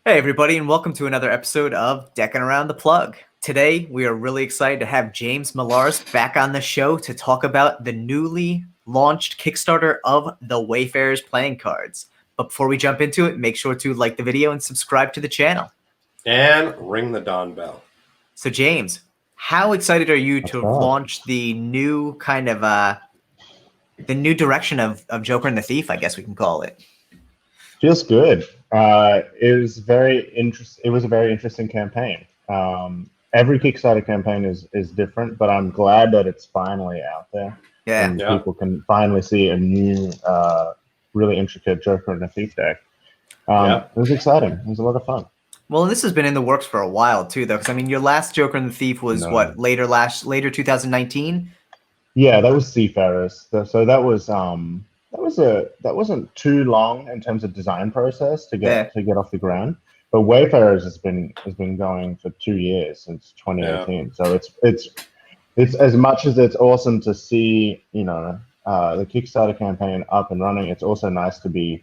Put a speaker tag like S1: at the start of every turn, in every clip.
S1: Hey everybody, and welcome to another episode of Deckin Around the Plug. Today, we are really excited to have James Milaras back on the show to talk about the newly launched Kickstarter of the Wayfarers Playing Cards. But before we jump into it, make sure to like the video and subscribe to the channel.
S2: And ring the dawn bell.
S1: So James, how excited are you to
S3: right.
S1: launch the new kind of the new direction of Joker and the Thief, I guess we can call it?
S3: Feels good. It was very It was a very interesting campaign. Every Kickstarter campaign is different, but I'm glad that it's finally out there.
S1: Yeah.
S3: And people can finally see a new, really intricate Joker and a Thief deck. It was exciting. It was a lot of fun.
S1: Well, this has been in the works for a while too, though, because I mean, your last Joker and the Thief was what, later 2019?
S3: Yeah, that was Seafarers. So that was that wasn't too long in terms of design process to get off the ground. But Wayfarers has been going for 2 years, since 2018. Yeah. So it's as much as it's awesome to see, the Kickstarter campaign up and running. It's also nice to be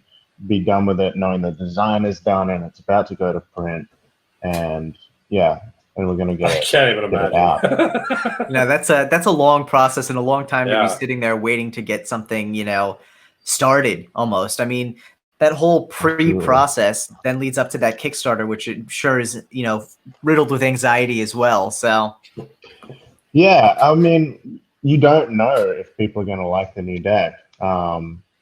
S3: done with it, knowing the design is done and it's about to go to print. And we're gonna get it.
S2: I can't even imagine.
S3: Out.
S1: No, that's a long process and a long time to be sitting there waiting to get something, started almost. I mean, that whole pre-process then leads up to that Kickstarter, which I'm sure is, riddled with anxiety as well. So
S3: yeah, I mean, you don't know if people are going to like the new deck.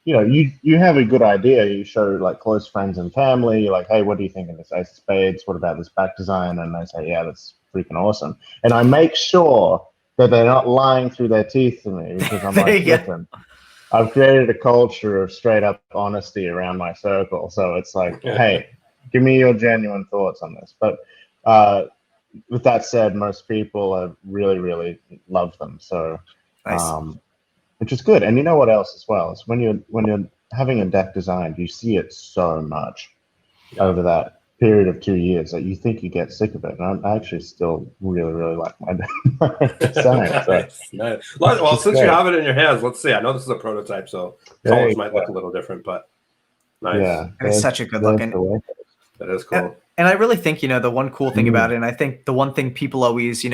S3: You have a good idea. You show like close friends and family. You're like, hey, what do you think of this Ace of Spades? What about this back design? And they say, yeah, that's freaking awesome. And I make sure that they're not lying through their teeth to me, because I'm like, listen, I've created a culture of straight up honesty around my circle. So it's like, hey, give me your genuine thoughts on this. But with that said, most people really, really love them. So, nice. Which is good. And you know what else as well is when you're having a deck designed, you see it so much over that period of 2 years that you think you get sick of it. And I actually still really, really like my design.
S2: Nice. Well, since you have it in your hands, let's see. I know this is a prototype, so colors might look a little different, but nice.
S3: Yeah,
S1: it's such a good looking.
S2: That is cool.
S1: And I really think, the one cool thing about it, and I think the one thing people always,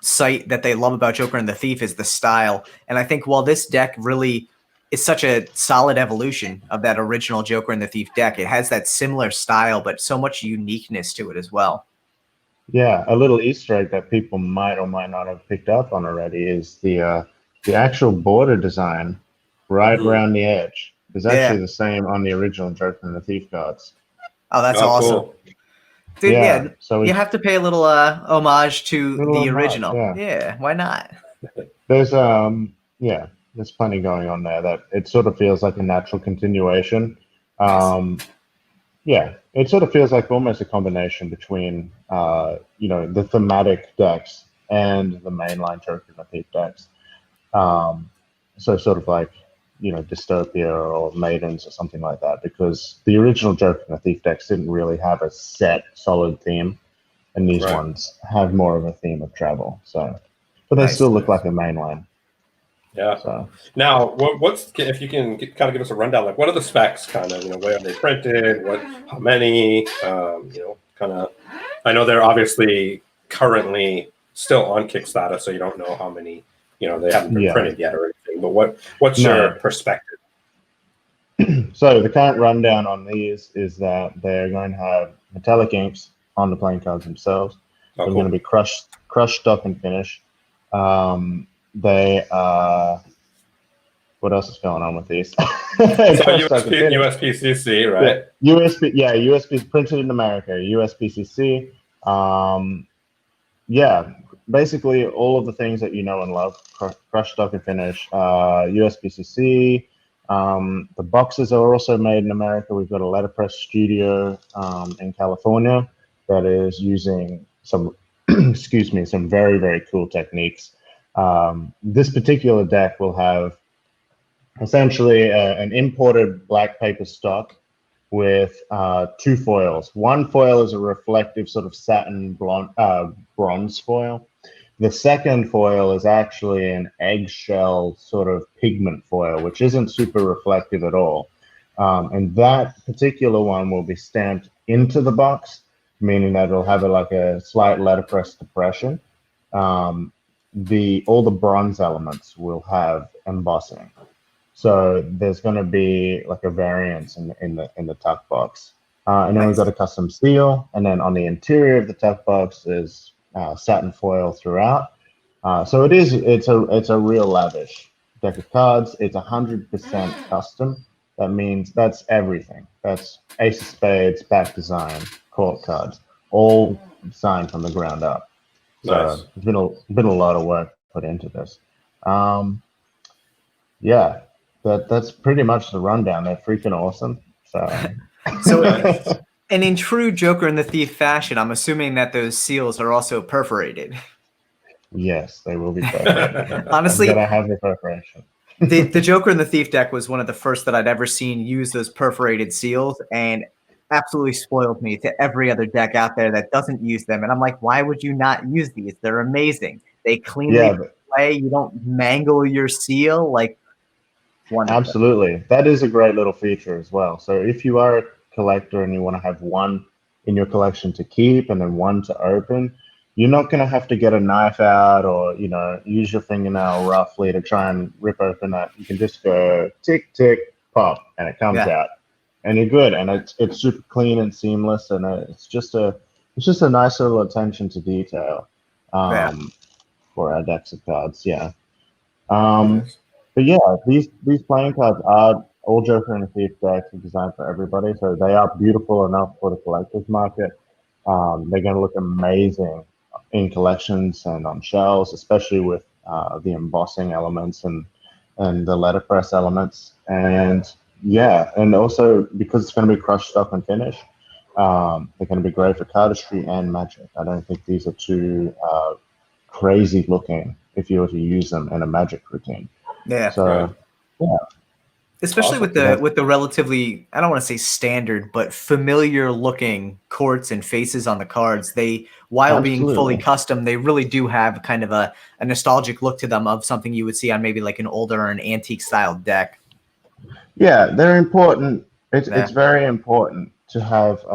S1: cite that they love about Joker and the Thief is the style. And I think while this deck really is such a solid evolution of that original Joker and the Thief deck, it has that similar style, but so much uniqueness to it as well.
S3: Yeah, a little Easter egg that people might or might not have picked up on already is the actual border design right around the edge is actually the same on the original Joker and the Thief cards.
S1: Oh, that's awesome. Cool. Dude, so you have to pay a little homage to the original. Yeah, why not?
S3: There's there's plenty going on there that it sort of feels like a natural continuation. It sort of feels like almost a combination between the thematic decks and the mainline Joker and the Thief decks. So sort of like Dystopia or Maidens or something like that, because the original Joker and the Thief decks didn't really have a set solid theme, and these ones have more of a theme of travel. So, but they still look like a mainline.
S2: Yeah. So now, what's if you can kind of give us a rundown, like what are the specs, kind of, where are they printed, how many, kind of. I know they're obviously currently still on Kickstarter, so you don't know how many, they haven't been printed yet or anything. But what's your perspective?
S3: So the current rundown on these is that they're going to have metallic inks on the playing cards themselves. They're going to be crushed, stock, and finish. They what else is going on with these? So
S2: USPCC, right?
S3: USB printed in America, USPCC. Basically all of the things that you know and love, crush, stock, and finish. USPCC. The boxes are also made in America. We've got a letterpress studio in California that is using some, some very, very cool techniques. This particular deck will have essentially an imported black paper stock with 2 foils. One foil is a reflective sort of satin bronze foil. The second foil is actually an eggshell sort of pigment foil, which isn't super reflective at all. And that particular one will be stamped into the box, meaning that it'll have like a slight letterpress depression. All the bronze elements will have embossing. So there's going to be like a variance in the tuck box. And then we've got a custom seal, and then on the interior of the tuck box is satin foil throughout. So it's a real lavish deck of cards. It's 100% custom. That means that's everything. That's ace of spades, back design, court cards, all designed from the ground up. So
S2: Nice.
S3: it's been a lot of work put into this. Yeah, that's pretty much the rundown. They're freaking awesome. So
S1: And in true Joker and the Thief fashion, I'm assuming that those seals are also perforated.
S3: yes, they will be perforated.
S1: Honestly,
S3: I'm gonna have the perforation.
S1: the Joker and the Thief deck was one of the first that I'd ever seen use those perforated seals, and absolutely spoiled me to every other deck out there that doesn't use them. And I'm like, why would you not use these? They're amazing. They cleanly play. You don't mangle your seal. Like, wonderful.
S3: Absolutely. That is a great little feature as well. So if you are a collector and you want to have one in your collection to keep and then one to open, you're not going to have to get a knife out or, use your fingernail roughly to try and rip open that. You can just go tick, tick, pop, and it comes out. And you're good. And it's super clean and seamless. And it's just a nice little attention to detail for our decks of cards. Yeah. But yeah, these playing cards are all Joker and the Thief decks are designed for everybody, so they are beautiful enough for the collector's market. They're going to look amazing in collections and on shelves, especially with the embossing elements and the letterpress elements. And yeah, and also because it's going to be crushed stock and finish, they're going to be great for cardistry and magic. I don't think these are too crazy looking if you were to use them in a magic routine.
S1: Yeah.
S3: So, yeah.
S1: Especially with the relatively, I don't want to say standard, but familiar looking courts and faces on the cards. While being fully custom, they really do have kind of a nostalgic look to them of something you would see on maybe like an older or an antique style deck.
S3: Yeah, they're important. It's very important to have,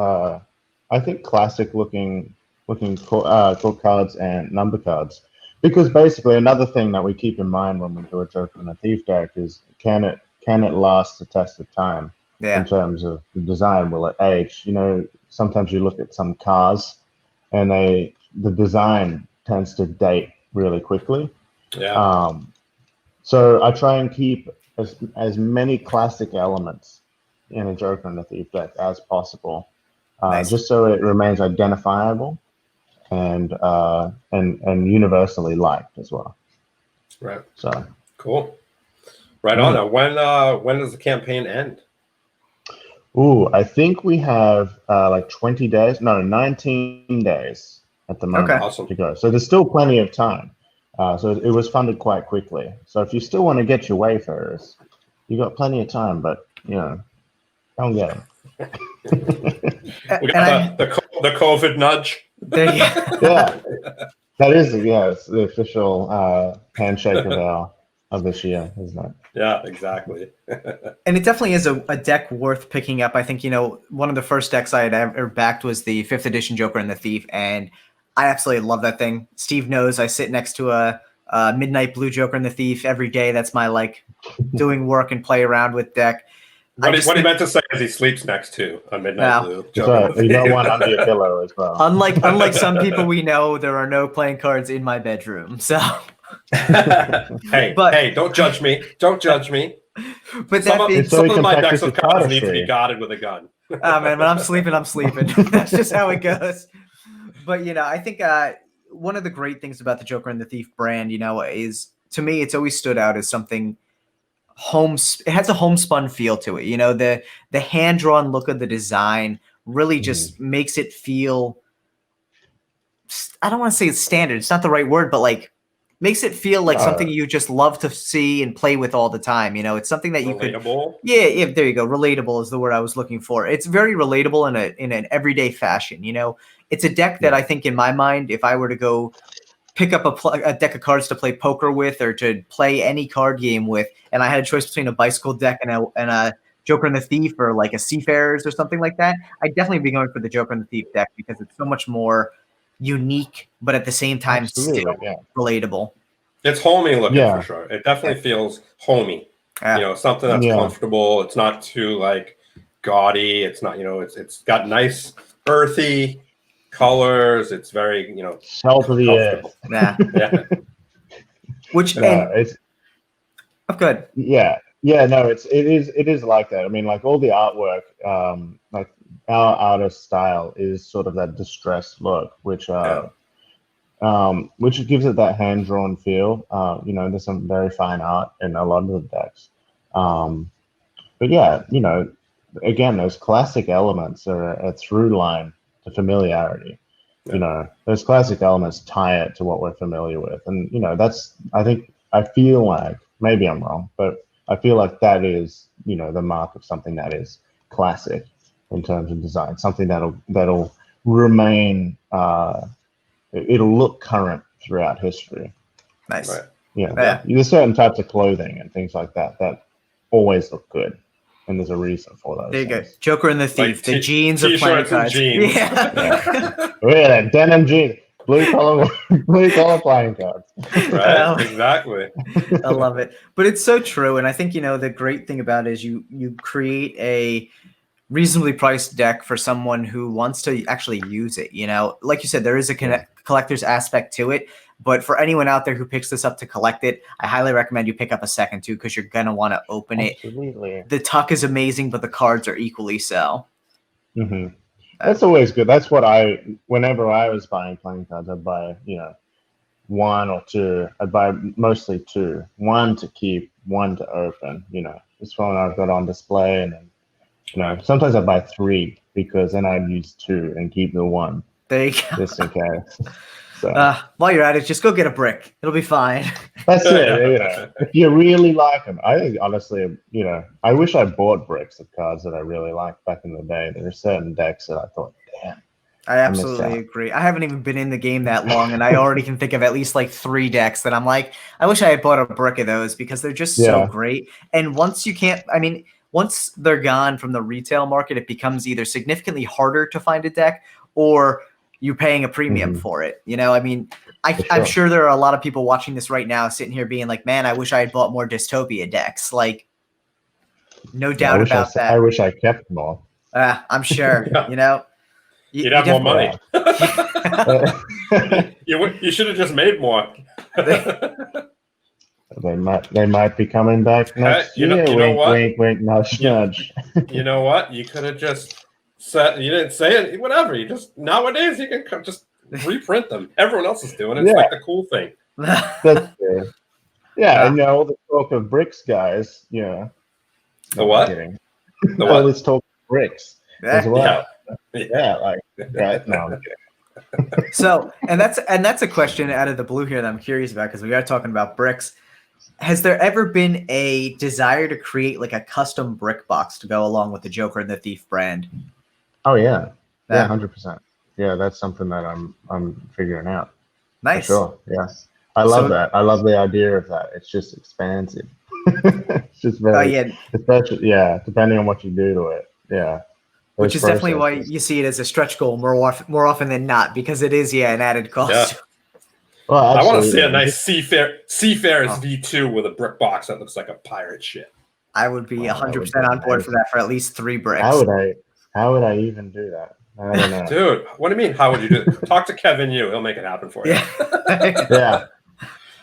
S3: I think, classic looking court cards and number cards. Because basically, another thing that we keep in mind when we do a Joker and a Thief deck is can it last the test of time in terms of the design? Will it age? Sometimes you look at some cars, and the design tends to date really quickly.
S2: Yeah.
S3: So I try and keep as many classic elements in a Joker and a Thief deck as possible, just so it remains identifiable. And universally liked as well.
S2: Right.
S3: So
S2: cool. Right on. Now, when does the campaign end?
S3: Ooh, I think we have like 20 days. No, 19 days at the moment to go. So there's still plenty of time. So it was funded quite quickly. So if you still want to get your Wayfarers, you got plenty of time. But don't get them.
S2: We got the COVID nudge.
S3: Yeah, that is it's the official handshake of this year, isn't it?
S2: Yeah, exactly.
S1: And it definitely is a deck worth picking up. I think one of the first decks I had ever backed was the 5th edition Joker and the Thief, and I absolutely love that thing. Steve knows I sit next to a Midnight Blue Joker and the Thief every day. That's my doing work and play around with deck.
S2: What he meant to say is he sleeps next to a Midnight Blue.
S3: Right. You got one under your pillow as well.
S1: Unlike some people we know, there are no playing cards in my bedroom. So,
S2: hey, don't judge me. Don't judge me.
S1: But
S2: some of my decks of cards need to be guarded with a gun.
S1: Oh man, when I'm sleeping, I'm sleeping. That's just how it goes. But I think one of the great things about the Joker and the Thief brand, is to me, it's always stood out as something. It has a homespun feel to it. The hand-drawn look of the design really just makes it feel, I don't want to say it's standard. It's not the right word, but makes it feel like something you just love to see and play with all the time. It's something that you
S2: relatable.
S1: Yeah, there you go. Relatable is the word I was looking for. It's very relatable in an everyday fashion. It's a deck that I think in my mind, if I were to go pick up a deck of cards to play poker with or to play any card game with, and I had a choice between a bicycle deck and a Joker and the Thief or like a Seafarers or something like that, I'd definitely be going for the Joker and the Thief deck because it's so much more unique, but at the same time still relatable.
S2: It's homey looking for sure. It definitely feels homey. You know, something that's comfortable. It's not too like gaudy. It's not, you know, it's got nice earthy colors. It's very, you know,
S3: salt of the earth.
S1: Yeah. Which
S3: it's
S1: good.
S3: Yeah, no, it is like that. I mean, like all the artwork, like our artist style is sort of that distressed look, which gives it that hand-drawn feel. You know, there's some very fine art in a lot of the decks. But yeah, you know, again, those classic elements are a through line to familiarity. Yeah. You know, those classic elements tie it to what we're familiar with. And, you know, I feel like, maybe I'm wrong, but I feel like that is, you know, the mark of something that is classic in terms of design, something that'll remain, it'll look current throughout history.
S1: Nice. Right.
S3: Yeah. There's certain types of clothing and things like that always look good. And there's a reason for those.
S1: There you go. Joker and the Thief. Like the jeans of playing cards.
S2: Jeans.
S3: Yeah, denim jeans. Blue collar playing cards.
S2: Right, exactly.
S1: I love it. But it's so true. And I think, you know, the great thing about it is you create a reasonably priced deck for someone who wants to actually use it. You know, like you said, there is a collector's aspect to it. But for anyone out there who picks this up to collect it, I highly recommend you pick up a second too, because you're going to want to open it. The tuck is amazing, but the cards are equally so.
S3: Mm-hmm. That's always good. That's what whenever I was buying playing cards, I'd buy, you know, one or two. I'd buy mostly two. One to keep, one to open, you know. This one I've got on display, and then, you know, sometimes I buy three because then I'd use two and keep the one.
S1: There you go.
S3: Just in case. So.
S1: While you're at it, just go get a brick. It'll be fine.
S3: That's it. You know, if you really like them, I think honestly, you know, I wish I bought bricks of cards that I really liked back in the day. There are certain decks that I thought, damn.
S1: I absolutely agree. I haven't even been in the game that long, and I already can think of at least like 3 decks that I'm like, I wish I had bought a brick of those because they're just so great. And once they're gone from the retail market, it becomes either significantly harder to find a deck or you're paying a premium for it. You know, I mean, I'm sure there are a lot of people watching this right now sitting here being like, man, I wish I had bought more Dystopia decks. Like, no doubt about that.
S3: I wish I kept more.
S1: I'm sure, you know.
S2: You'd have more money. You should have just made more.
S3: They might be coming back next year.
S2: You know what?
S3: Wink, wink, nudge, nudge.
S2: You know what? You could have just said, you didn't say it, whatever. You just, nowadays, you can just reprint them. Everyone else is doing it. It's like the cool thing.
S3: That's true. Yeah, and all the talk of bricks, guys, you know.
S2: The what?
S3: The what? All this talk of bricks as well.
S2: Yeah,
S3: right? No, I'm kidding.
S1: So, and that's a question out of the blue here that I'm curious about because we are talking about bricks. Has there ever been a desire to create like a custom brick box to go along with the Joker and the Thief brand?
S3: Oh yeah, 100%. Yeah, that's something that I'm figuring out.
S1: Nice.
S3: For sure. Yeah, I love that. I love the idea of that. It's just expansive. It's just very. Especially, depending on what you do to it. Yeah.
S1: Which is definitely why you see it as a stretch goal more often than not, because it is an added cost.
S2: Yeah. Well, I want to see a nice Seafarers V2 with a brick box that looks like a pirate ship.
S1: I would be 100% on board for that for at least 3 bricks.
S3: How would I even do that? I don't know.
S2: Dude, what do you mean? How would you do it? Talk to Kevin Yu. He'll make it happen for you.
S3: Yeah.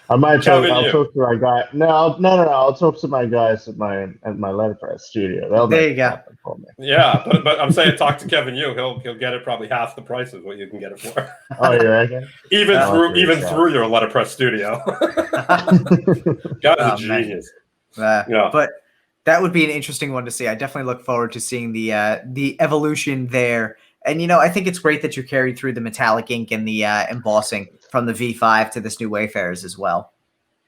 S3: I might I'll talk to my guy. No. I'll talk to my guys at my letterpress studio.
S1: There you go.
S3: For me.
S2: Yeah, but I'm saying talk to Kevin Yu. He'll get it probably half the price of what you can get it for.
S3: Oh, you reckon?
S2: even through your letterpress studio. Guy's a genius.
S1: But that would be an interesting one to see. I definitely look forward to seeing the evolution there. And, you know, I think it's great that you carried through the metallic ink and the embossing from the V5 to this new Wayfarers as well.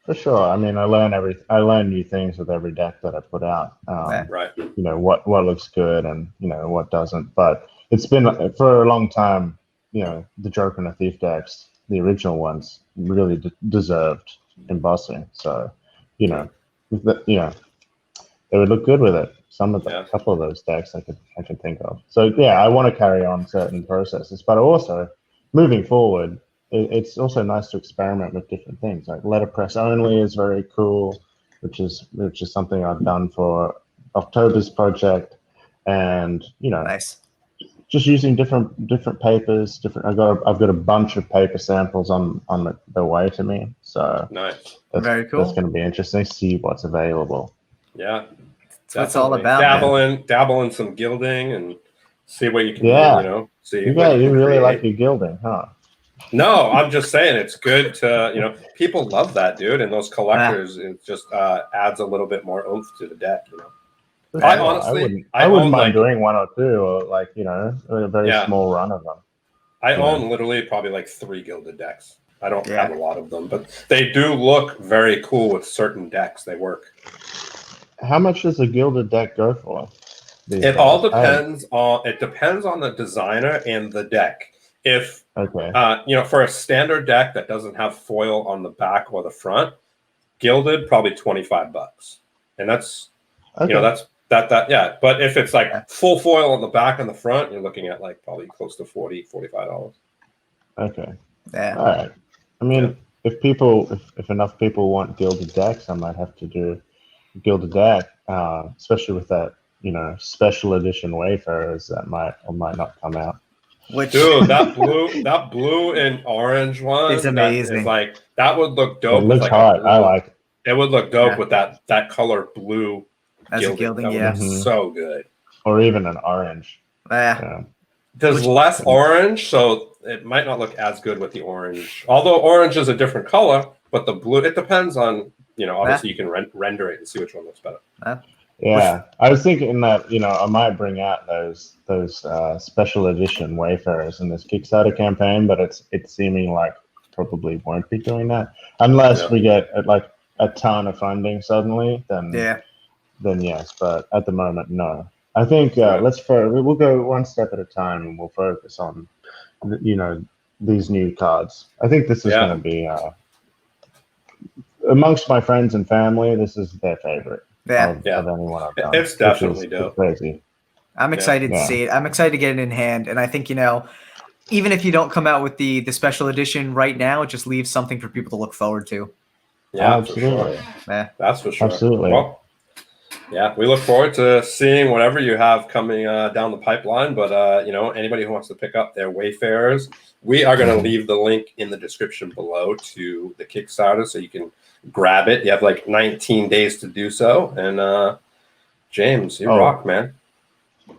S3: For sure. I mean, I learn new things with every deck that I put out.
S2: Right.
S3: You know, what looks good and, you know, what doesn't. But it's been, for a long time, you know, the Joker and the Thief decks, the original ones, really deserved embossing. So, you know, they would look good with it. some of the
S2: Yeah.
S3: couple of those decks I can think of. So yeah, I want to carry on certain processes, but also moving forward, it's also nice to experiment with different things. Like letterpress only is very cool, which is something I've done for October's project, and
S1: Nice.
S3: just using different papers. I've got a bunch of paper samples on the way to me, so
S2: Nice.
S1: Very cool.
S3: That's going to be interesting to see what's available.
S2: Yeah.
S1: That's what it's all about.
S2: Dabble in some gilding and see what you can do, see
S3: you
S2: what you can
S3: really
S2: create.
S3: like your gilding, huh?
S2: No, I'm just saying it's good to, people love that, dude, and those collectors, it just adds a little bit more oomph to the deck, I honestly,
S3: I wouldn't mind doing one or two, or a very small run of them.
S2: I own literally probably like 3 gilded decks. I don't have a lot of them, but they do look very cool with certain decks. They work.
S3: How much does a gilded deck go for?
S2: It all depends on the designer and the deck. If for a standard deck that doesn't have foil on the back or the front, gilded probably $25, and that's that. But if it's like full foil on the back and the front, you're looking at like probably close to $40-$45.
S3: Okay.
S1: Yeah.
S3: All right. I mean, if enough people want gilded decks, I might have to do a gilded deck, especially with that special edition Wayfarers that might or might not come out.
S2: Dude, that blue and orange one
S1: is amazing.
S2: That would look dope.
S3: It looks hot. I like it.
S2: It would look dope with that color blue
S1: as a gilding. Yeah,
S2: so good.
S3: Or even an orange.
S2: There's less orange, so it might not look as good with the orange. Although orange is a different color, but the blue, it depends on, obviously you can render it and see which one looks better.
S3: Yeah, I was thinking that I might bring out those special edition Wayfarers in this Kickstarter campaign, but it's seeming like probably won't be doing that unless we get like a ton of funding suddenly. Then yes, but at the moment, no. I think we'll go one step at a time, and we'll focus on these new cards. I think this is going to be amongst my friends and family. This is their favorite. Of anyone I've done.
S2: It's definitely dope.
S3: Crazy.
S1: I'm excited to see it. I'm excited to get it in hand, and I think even if you don't come out with the special edition right now, it just leaves something for people to look forward to.
S2: Yeah,
S3: absolutely.
S2: For sure. That's for sure.
S3: Absolutely.
S2: Well, we look forward to seeing whatever you have coming down the pipeline. But anybody who wants to pick up their Wayfarers, we are going to leave the link in the description below to the Kickstarter, so you can grab it. You have like 19 days to do so. And James, you rock, man.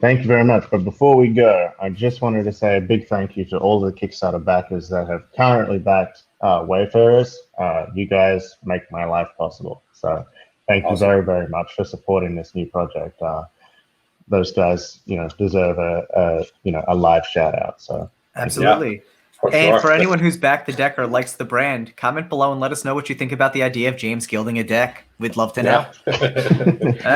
S3: Thank you very much. But before we go, I just wanted to say a big thank you to all the Kickstarter backers that have currently backed Wayfarers. You guys make my life possible. So thank you very, very much for supporting this new project. Those guys, deserve a live shout out. So
S1: absolutely.
S2: Yeah.
S1: For anyone who's backed the deck or likes the brand, comment below and let us know what you think about the idea of James gilding a deck. We'd love to know.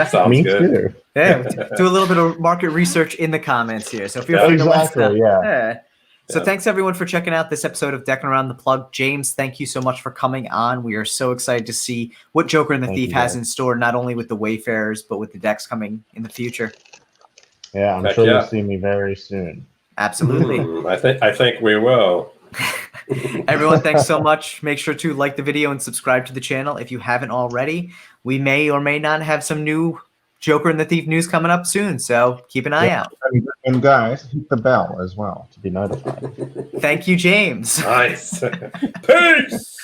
S2: Sounds good.
S1: Yeah, do a little bit of market research in the comments here. So feel free to let us know. So thanks everyone for checking out this episode of Deckin Around the Plug. James, thank you so much for coming on. We are so excited to see what Joker and the Thief has in store, not only with the Wayfarers, but with the decks coming in the future.
S3: Yeah, I'm sure you'll see me very soon.
S1: Absolutely.
S2: I think we will.
S1: Everyone, thanks so much. Make sure to like the video and subscribe to the channel if you haven't already. We may or may not have some new Joker and the Thief news coming up soon, so keep an eye out.
S3: And guys, hit the bell as well to be notified.
S1: Thank you, James.
S2: Nice. Peace.